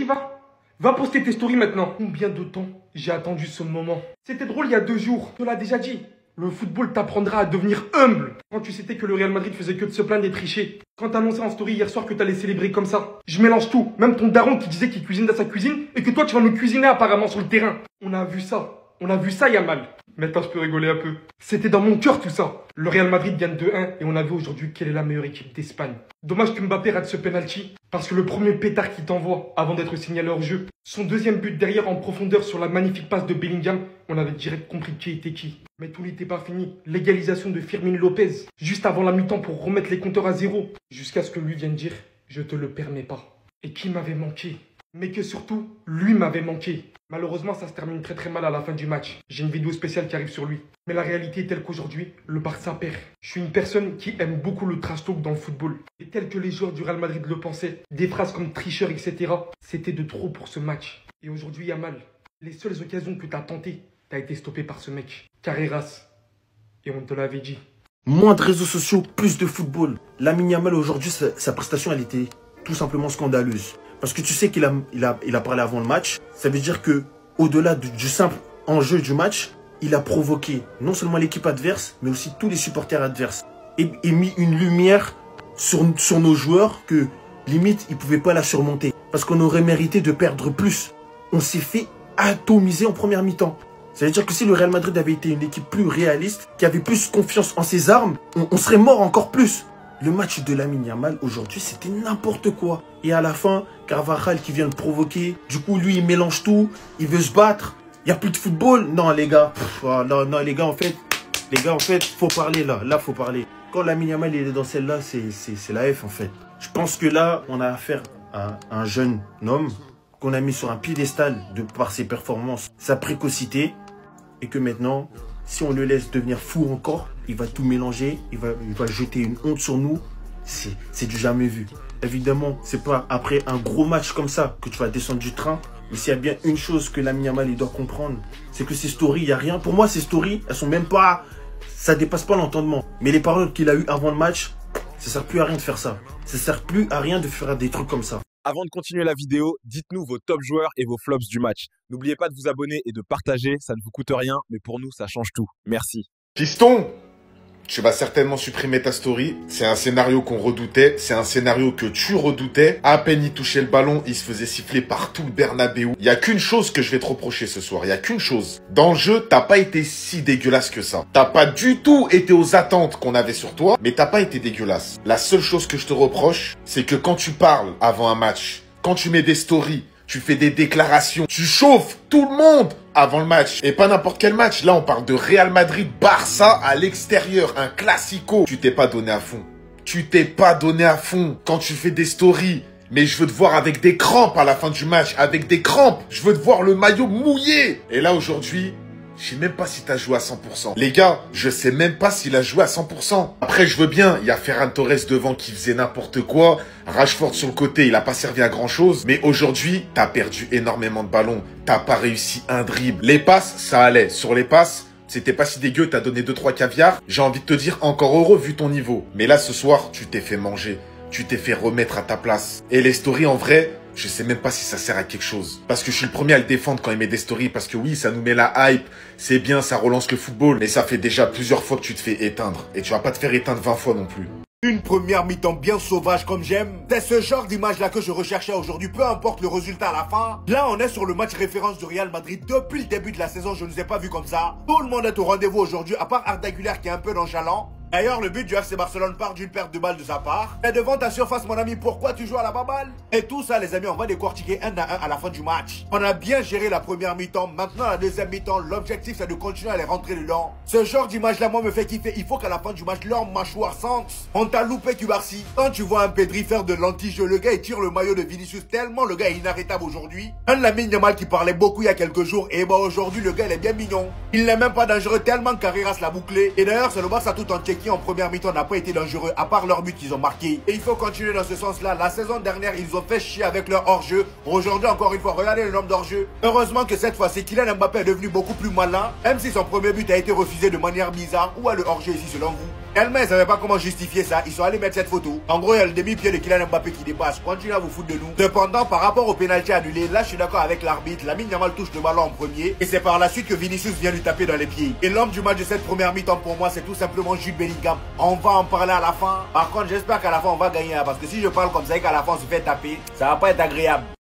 vas-y, va. Va poster tes stories maintenant. Combien de temps j'ai attendu ce moment? C'était drôle il y a 2 jours. Je te l'ai déjà dit. Le football t'apprendra à devenir humble. Quand tu sais que le Real Madrid faisait que de se plaindre et tricher. Quand t'as annoncé en story hier soir que t'allais célébrer comme ça. Je mélange tout. Même ton daron qui disait qu'il cuisine dans sa cuisine et que toi tu vas nous cuisiner apparemment sur le terrain. On a vu ça. On a vu ça, Yamal. Maintenant, je peux rigoler un peu. C'était dans mon cœur tout ça. Le Real Madrid gagne 2-1 et on a vu aujourd'hui quelle est la meilleure équipe d'Espagne. Dommage que Mbappé rate ce penalty parce que le premier pétard qu'il t'envoie avant d'être signalé hors jeu, son deuxième but derrière en profondeur sur la magnifique passe de Bellingham, on avait direct compris qui était qui. Mais tout n'était pas fini. L'égalisation de Firmino Lopez juste avant la mi-temps pour remettre les compteurs à zéro. Jusqu'à ce que lui vienne dire « Je te le permets pas ». Et qui m'avait manqué. Mais que surtout, lui m'avait manqué. Malheureusement, ça se termine très mal à la fin du match. J'ai une vidéo spéciale qui arrive sur lui. Mais la réalité est telle qu'aujourd'hui, le Barça perd. Je suis une personne qui aime beaucoup le trash talk dans le football. Et tel que les joueurs du Real Madrid le pensaient, des phrases comme tricheur, etc. C'était de trop pour ce match. Et aujourd'hui, Yamal, les seules occasions que tu as tentées, tu as été stoppé par ce mec. Carreras. Et on te l'avait dit. Moins de réseaux sociaux, plus de football. Lamine Yamal aujourd'hui, sa prestation, elle était tout simplement scandaleuse. Parce que tu sais qu'il a parlé avant le match. Ça veut dire que au-delà du simple enjeu du match, il a provoqué non seulement l'équipe adverse, mais aussi tous les supporters adverses. Et mis une lumière sur nos joueurs que limite, ils ne pouvaient pas la surmonter. Parce qu'on aurait mérité de perdre plus. On s'est fait atomiser en première mi-temps. Ça veut dire que si le Real Madrid avait été une équipe plus réaliste, qui avait plus confiance en ses armes, on serait mort encore plus. Le match de Lamine Yamal aujourd'hui, c'était n'importe quoi. Et à la fin, Carvajal qui vient le provoquer. Du coup, lui, il mélange tout. Il veut se battre. Il n'y a plus de football. Non, les gars. Non, les gars, en fait, faut parler là. Là, faut parler. Quand Lamine Yamal il est dans celle-là, c'est la F, en fait. Je pense que là, on a affaire à un jeune homme qu'on a mis sur un piédestal par ses performances, sa précocité. Et que maintenant, si on le laisse devenir fou encore, il va tout mélanger, il va jeter une honte sur nous. C'est du jamais vu. Évidemment, c'est pas après un gros match comme ça que tu vas descendre du train. Mais s'il y a bien une chose que Lamine Yamal il doit comprendre, c'est que ces stories, il n'y a rien. Pour moi, ces stories, elles sont même pas... Ça dépasse pas l'entendement. Mais les paroles qu'il a eues avant le match, ça sert plus à rien de faire ça. Ça sert plus à rien de faire des trucs comme ça. Avant de continuer la vidéo, dites-nous vos top joueurs et vos flops du match. N'oubliez pas de vous abonner et de partager, ça ne vous coûte rien, mais pour nous, ça change tout. Merci. Fiston, tu vas certainement supprimer ta story. C'est un scénario qu'on redoutait. C'est un scénario que tu redoutais. À peine il touchait le ballon, il se faisait siffler par tout le Bernabéu. Il y a qu'une chose que je vais te reprocher ce soir. Il y a qu'une chose. Dans le jeu, t'as pas été si dégueulasse que ça. T'as pas du tout été aux attentes qu'on avait sur toi, mais t'as pas été dégueulasse. La seule chose que je te reproche, c'est que quand tu parles avant un match, quand tu mets des stories, tu fais des déclarations, tu chauffes tout le monde avant le match. Et pas n'importe quel match. Là, on parle de Real Madrid-Barça à l'extérieur. Un classico. Tu t'es pas donné à fond. Tu t'es pas donné à fond quand tu fais des stories. Mais je veux te voir avec des crampes à la fin du match. Avec des crampes. Je veux te voir le maillot mouillé. Et là, aujourd'hui... je sais même pas si t'as joué à 100%. Les gars, je sais même pas s'il a joué à 100%. Après, je veux bien, il y a Ferran Torres devant qui faisait n'importe quoi. Rashford sur le côté, il a pas servi à grand chose. Mais aujourd'hui, t'as perdu énormément de ballons. T'as pas réussi un dribble. Les passes, ça allait. Sur les passes, c'était pas si dégueu, t'as donné 2-3 caviars. J'ai envie de te dire encore heureux vu ton niveau. Mais là, ce soir, tu t'es fait manger. Tu t'es fait remettre à ta place. Et les stories, en vrai... je sais même pas si ça sert à quelque chose. Parce que je suis le premier à le défendre quand il met des stories. Parce que oui, ça nous met la hype. C'est bien, ça relance le football. Mais ça fait déjà plusieurs fois que tu te fais éteindre. Et tu vas pas te faire éteindre 20 fois non plus. Une première mi-temps bien sauvage comme j'aime. C'est ce genre d'image-là que je recherchais aujourd'hui, peu importe le résultat à la fin. Là, on est sur le match référence du Real Madrid. Depuis le début de la saison, je ne vous ai pas vu comme ça. Tout le monde est au rendez-vous aujourd'hui, à part Arda Güler qui est un peu nonchalant. D'ailleurs, le but du FC Barcelone part d'une perte de balle de sa part. Et devant ta surface, mon ami, pourquoi tu joues à la baballe? Et tout ça, les amis, on va décortiquer un à un à la fin du match. On a bien géré la première mi-temps. Maintenant, la deuxième mi-temps, l'objectif, c'est de continuer à les rentrer dedans. Ce genre d'image-là, moi, me fait kiffer. Il faut qu'à la fin du match, leur mâchoire sente. On t'a loupé, Cubarsi. Quand tu vois un Pedri faire de l'anti-jeu, le gars, il tire le maillot de Vinicius tellement le gars est inarrêtable aujourd'hui. Un Lamine Yamal qui parlait beaucoup il y a quelques jours. Et bah, aujourd'hui, le gars, il est bien mignon. Il n'est même pas dangereux tellement Carreras l'a bouclé. Et d'ailleurs, c'est le Barça tout entier qui, en première mi-temps, n'a pas été dangereux à part leur but qu'ils ont marqué. Et il faut continuer dans ce sens-là. La saison dernière, ils ont fait chier avec leur hors-jeu. Aujourd'hui, encore une fois, regardez le nombre d'hors-jeu. Heureusement que cette fois-ci, Kylian Mbappé est devenu beaucoup plus malin. Même si son premier but a été refusé de manière bizarre. Où est le hors-jeu ici selon vous? Tellement ils savaient pas comment justifier ça, ils sont allés mettre cette photo. En gros, il y a le demi-pied de Kylian Mbappé qui dépasse. Continuez à vous foutre de nous. Cependant, par rapport au pénalty annulé, là je suis d'accord avec l'arbitre. Lamine Yamal touche le ballon en premier et c'est par la suite que Vinicius vient lui taper dans les pieds. Et l'homme du match de cette première mi-temps pour moi, c'est tout simplement Jude Bellingham. On va en parler à la fin. Par contre, j'espère qu'à la fin on va gagner, parce que si je parle comme ça et qu'à la fin on se fait taper, ça va pas être agréable.